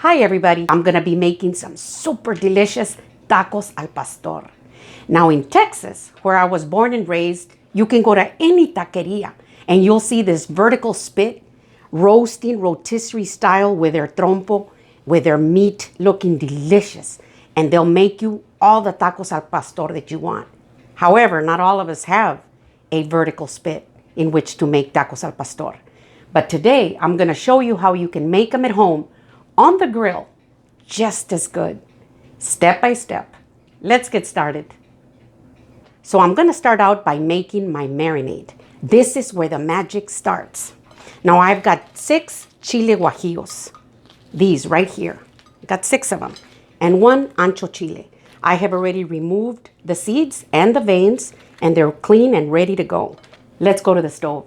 Hi everybody, I'm gonna be making some super delicious tacos al pastor. Now in Texas, where I was born and raised, you can go to any taqueria and you'll see this vertical spit roasting rotisserie style with their trompo, with their meat looking delicious. And they'll make you all the tacos al pastor that you want. However, not all of us have a vertical spit in which to make tacos al pastor. But today, I'm gonna show you how you can make them at home on the grill, just as good, step by step. Let's get started. So I'm gonna start out by making my marinade. This is where the magic starts. Now I've got 6 chile guajillos, these right here. Got 6 of them, and 1 ancho chile. I have already removed the seeds and the veins, and they're clean and ready to go. Let's go to the stove.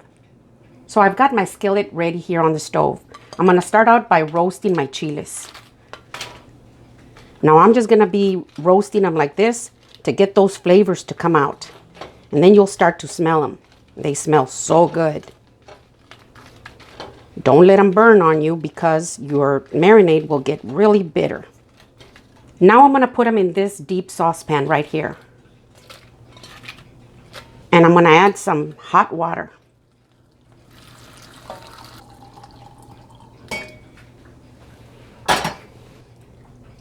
So I've got my skillet ready here on the stove. I'm gonna start out by roasting my chiles. Now I'm just gonna be roasting them like this to get those flavors to come out. And then you'll start to smell them. They smell so good. Don't let them burn on you because your marinade will get really bitter. Now I'm gonna put them in this deep saucepan right here. And I'm gonna add some hot water.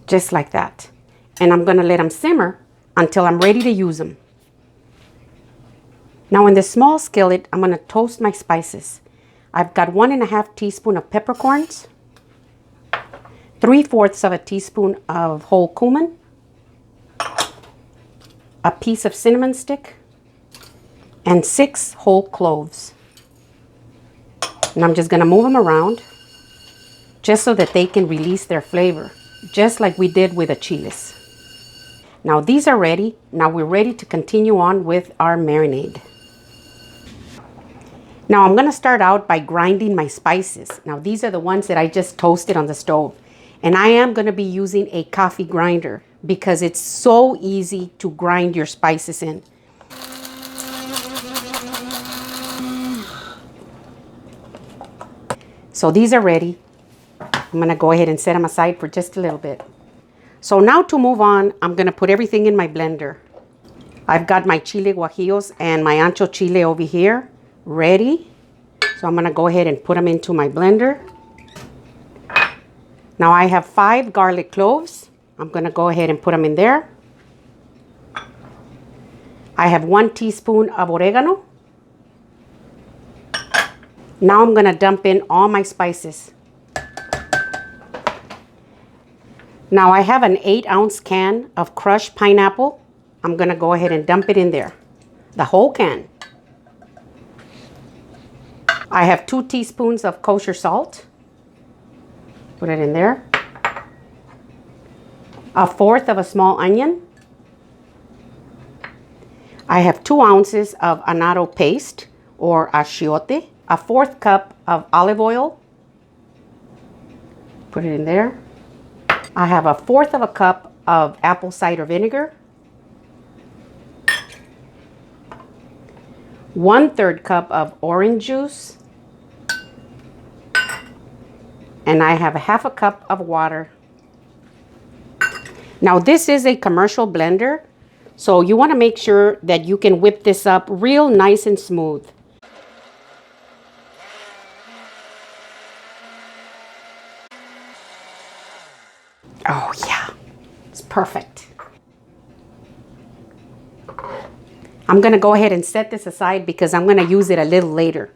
Just like that. And I'm gonna let them simmer until I'm ready to use them. Now in this small skillet, I'm gonna toast my spices. I've got 1½ teaspoon of peppercorns, 3/4 of a teaspoon of whole cumin, a piece of cinnamon stick, and 6 whole cloves. And I'm just gonna move them around just so that they can release their flavor, just like we did with the chiles. Now these are ready. Now we're ready to continue on with our marinade. Now I'm gonna start out by grinding my spices. Now these are the ones that I just toasted on the stove. And I am gonna be using a coffee grinder because it's so easy to grind your spices in. So these are ready. I'm gonna go ahead and set them aside for just a little bit. So now to move on, I'm gonna put everything in my blender. I've got my chile guajillos and my ancho chile over here, ready. So I'm gonna go ahead and put them into my blender. Now I have 5 garlic cloves. I'm gonna go ahead and put them in there. I have 1 teaspoon of oregano. Now I'm gonna dump in all my spices. Now I have an 8-ounce can of crushed pineapple. I'm gonna go ahead and dump it in there, the whole can. I have 2 teaspoons of kosher salt. Put it in there. 1/4 of a small onion. I have 2 ounces of annatto paste or achiote. 1/4 cup of olive oil. Put it in there. I have 1/4 of a cup of apple cider vinegar. 1/3 cup of orange juice. And I have 1/2 cup of water. Now this is a commercial blender, so you want to make sure that you can whip this up real nice and smooth. Oh yeah, it's perfect. I'm gonna go ahead and set this aside because I'm gonna use it a little later.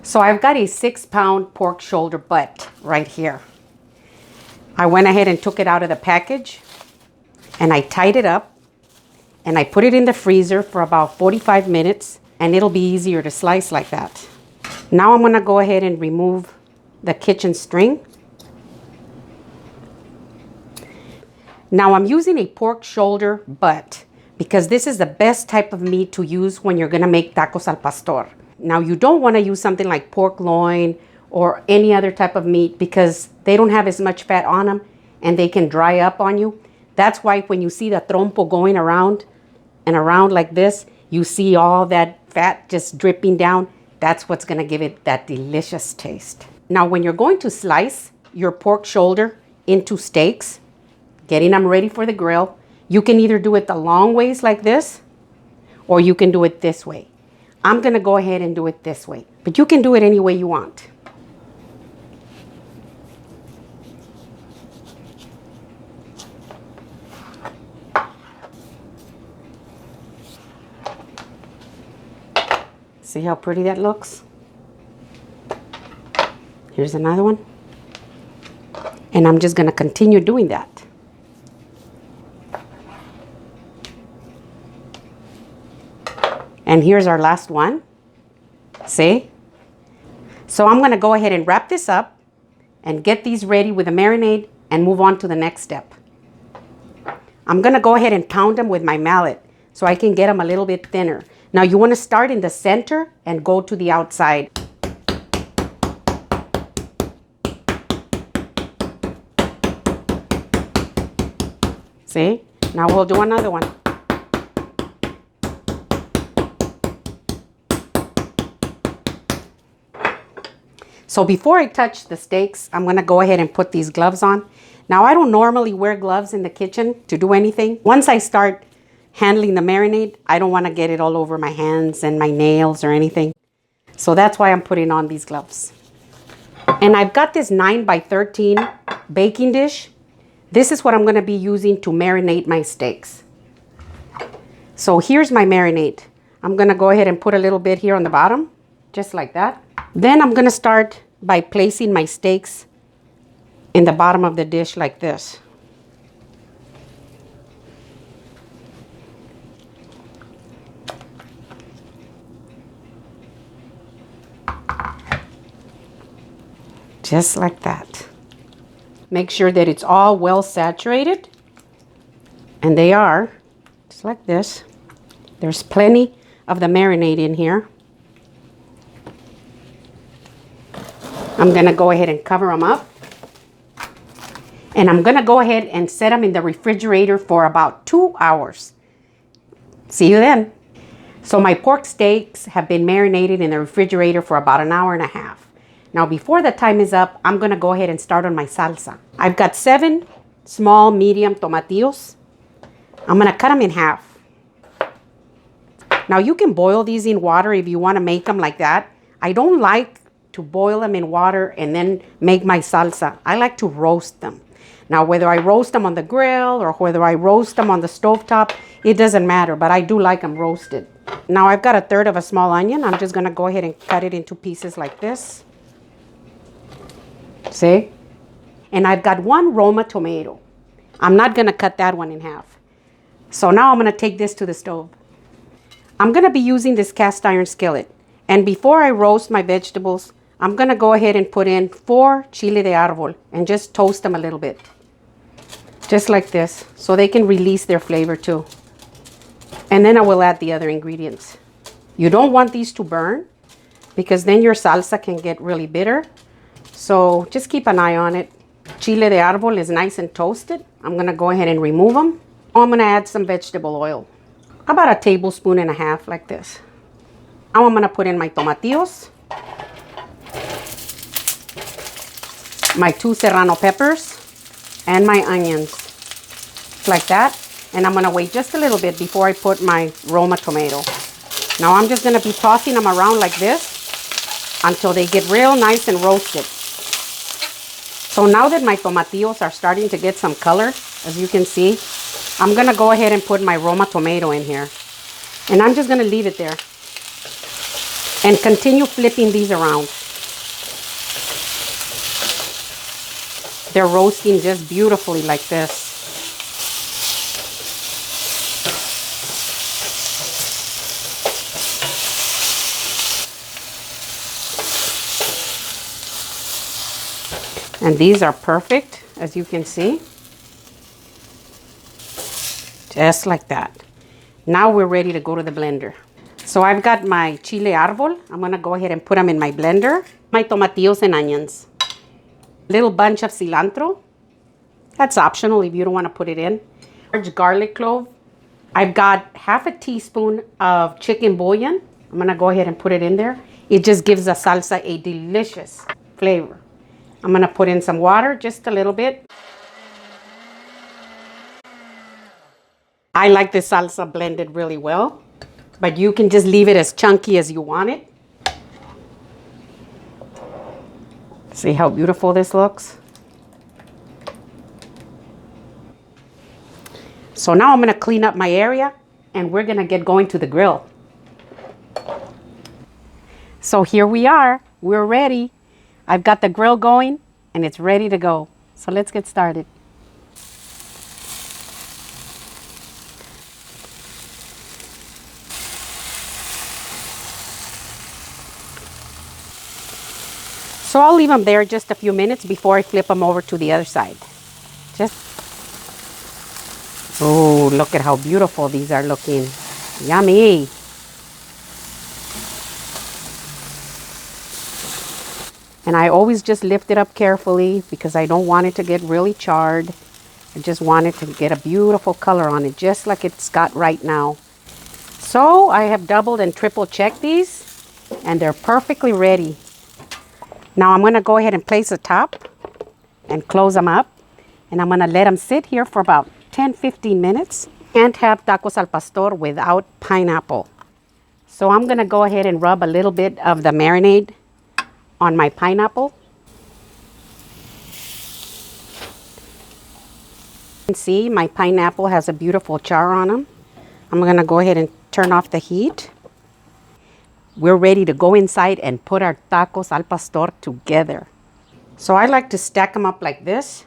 So I've got a 6-pound pork shoulder butt right here. I went ahead and took it out of the package and I tied it up and I put it in the freezer for about 45 minutes and it'll be easier to slice like that. Now I'm gonna go ahead and remove the kitchen string. Now I'm using a pork shoulder butt because this is the best type of meat to use when you're gonna make tacos al pastor. Now you don't wanna use something like pork loin or any other type of meat because they don't have as much fat on them and they can dry up on you. That's why when you see the trompo going around and around like this, you see all that fat just dripping down. That's what's gonna give it that delicious taste. Now when you're going to slice your pork shoulder into steaks, getting them ready for the grill. You can either do it the long ways like this, or you can do it this way. I'm gonna go ahead and do it this way, but you can do it any way you want. See how pretty that looks? Here's another one. And I'm just gonna continue doing that. And here's our last one. See? So I'm gonna go ahead and wrap this up and get these ready with a marinade and move on to the next step. I'm gonna go ahead and pound them with my mallet so I can get them a little bit thinner. Now you wanna start in the center and go to the outside. See? Now we'll do another one. So before I touch the steaks, I'm gonna go ahead and put these gloves on. Now I don't normally wear gloves in the kitchen to do anything. Once I start handling the marinade, I don't wanna get it all over my hands and my nails or anything. So that's why I'm putting on these gloves. And I've got this 9x13 baking dish. This is what I'm gonna be using to marinate my steaks. So here's my marinade. I'm gonna go ahead and put a little bit here on the bottom, just like that. Then I'm gonna start by placing my steaks in the bottom of the dish like this. Just like that. Make sure that it's all well saturated. And they are, just like this. There's plenty of the marinade in here. I'm gonna go ahead and cover them up. And I'm gonna go ahead and set them in the refrigerator for about 2 hours. See you then. So my pork steaks have been marinated in the refrigerator for about an hour and a half. Now before the time is up, I'm gonna go ahead and start on my salsa. I've got 7 small medium tomatillos. I'm gonna cut them in half. Now you can boil these in water if you wanna make them like that. I don't like to boil them in water and then make my salsa. I like to roast them. Now whether I roast them on the grill or whether I roast them on the stovetop, it doesn't matter, but I do like them roasted. Now I've got 1/3 of a small onion. I'm just gonna go ahead and cut it into pieces like this. See? And I've got 1 Roma tomato. I'm not gonna cut that one in half. So now I'm gonna take this to the stove. I'm gonna be using this cast iron skillet. And before I roast my vegetables, I'm gonna go ahead and put in 4 chile de árbol and just toast them a little bit. Just like this, so they can release their flavor too. And then I will add the other ingredients. You don't want these to burn because then your salsa can get really bitter. So just keep an eye on it. Chile de árbol is nice and toasted. I'm gonna go ahead and remove them. I'm gonna add some vegetable oil. About 1.5 tablespoons like this. Now I'm gonna put in my tomatillos, my 2 serrano peppers, and my onions, like that. And I'm gonna wait just a little bit before I put my Roma tomato. Now I'm just gonna be tossing them around like this until they get real nice and roasted. So now that my tomatillos are starting to get some color, as you can see, I'm gonna go ahead and put my Roma tomato in here. And I'm just gonna leave it there and continue flipping these around. They're roasting just beautifully like this. And these are perfect, as you can see. Just like that. Now we're ready to go to the blender. So I've got my chile árbol. I'm gonna go ahead and put them in my blender. My tomatillos and onions. Little bunch of cilantro. That's optional if you don't wanna put it in. Large garlic clove. I've got 1/2 teaspoon of chicken bouillon. I'm gonna go ahead and put it in there. It just gives the salsa a delicious flavor. I'm gonna put in some water, just a little bit. I like this salsa blended really well, but you can just leave it as chunky as you want it. See how beautiful this looks? So now I'm gonna clean up my area and we're gonna get going to the grill. So here we are, we're ready. I've got the grill going and it's ready to go. So let's get started. So I'll leave them there just a few minutes before I flip them over to the other side. Oh, look at how beautiful these are looking. Yummy. And I always just lift it up carefully because I don't want it to get really charred. I just want it to get a beautiful color on it, just like it's got right now. So I have doubled and triple checked these and they're perfectly ready. Now I'm gonna go ahead and place the top and close them up. And I'm gonna let them sit here for about 10-15 minutes. Can't have tacos al pastor without pineapple. So I'm gonna go ahead and rub a little bit of the marinade on my pineapple. You can see my pineapple has a beautiful char on them. I'm gonna go ahead and turn off the heat. We're ready to go inside and put our tacos al pastor together. So I like to stack them up like this.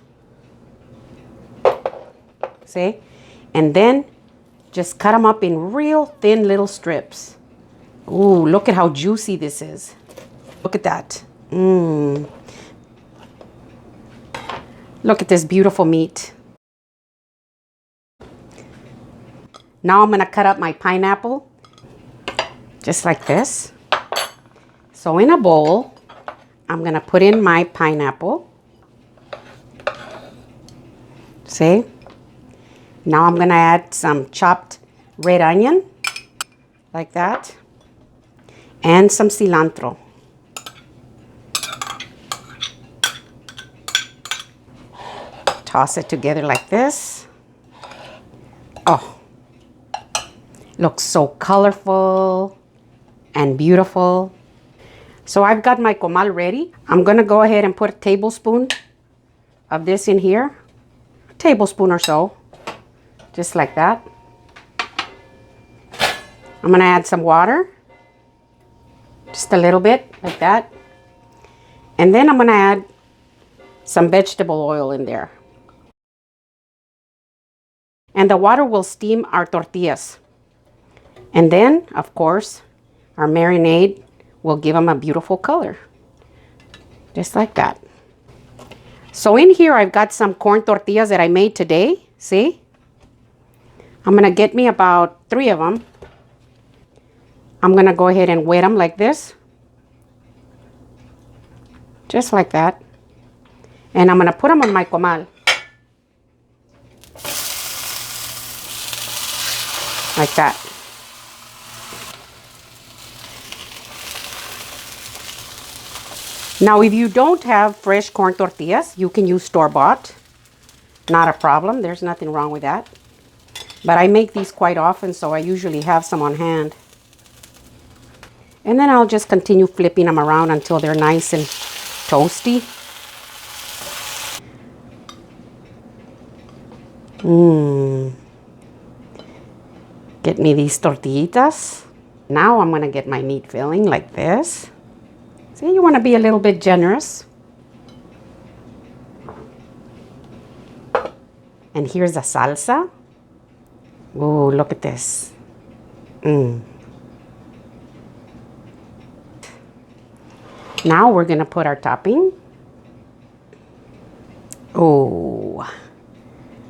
See? And then just cut them up in real thin little strips. Ooh, look at how juicy this is. Look at that. Look at this beautiful meat. Now I'm gonna cut up my pineapple just like this. So in a bowl, I'm gonna put in my pineapple. See? Now I'm gonna add some chopped red onion, like that, and some cilantro. Toss it together like this. Oh, looks so colorful and beautiful. So I've got my comal ready. I'm gonna go ahead and put a tablespoon of this in here. A tablespoon or so, just like that. I'm gonna add some water, just a little bit, like that. And then I'm gonna add some vegetable oil in there. And the water will steam our tortillas. And then, of course, our marinade will give them a beautiful color. Just like that. So in here, I've got some corn tortillas that I made today. See? I'm gonna get me about 3 of them. I'm gonna go ahead and wet them like this. Just like that. And I'm gonna put them on my comal. Like that. Now, if you don't have fresh corn tortillas, you can use store-bought. Not a problem. There's nothing wrong with that. But I make these quite often, so I usually have some on hand. And then I'll just continue flipping them around until they're nice and toasty. Get me these tortillitas. Now I'm gonna get my meat filling like this. See, you wanna be a little bit generous. And here's the salsa. Ooh, look at this. Now we're gonna put our topping. Oh,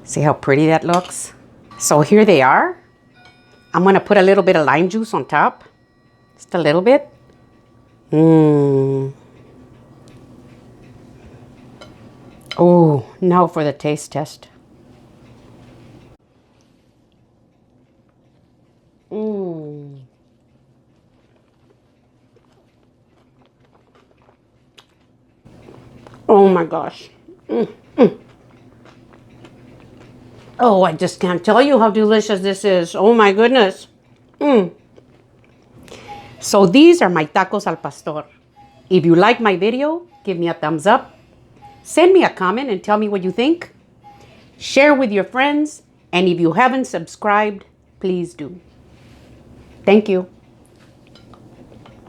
see how pretty that looks? So here they are. I'm gonna put a little bit of lime juice on top. Just a little bit. Oh, now for the taste test. Oh my gosh. Oh, I just can't tell you how delicious this is. Oh my goodness. So these are my tacos al pastor. If you like my video, give me a thumbs up. Send me a comment and tell me what you think. Share with your friends. And if you haven't subscribed, please do. Thank you.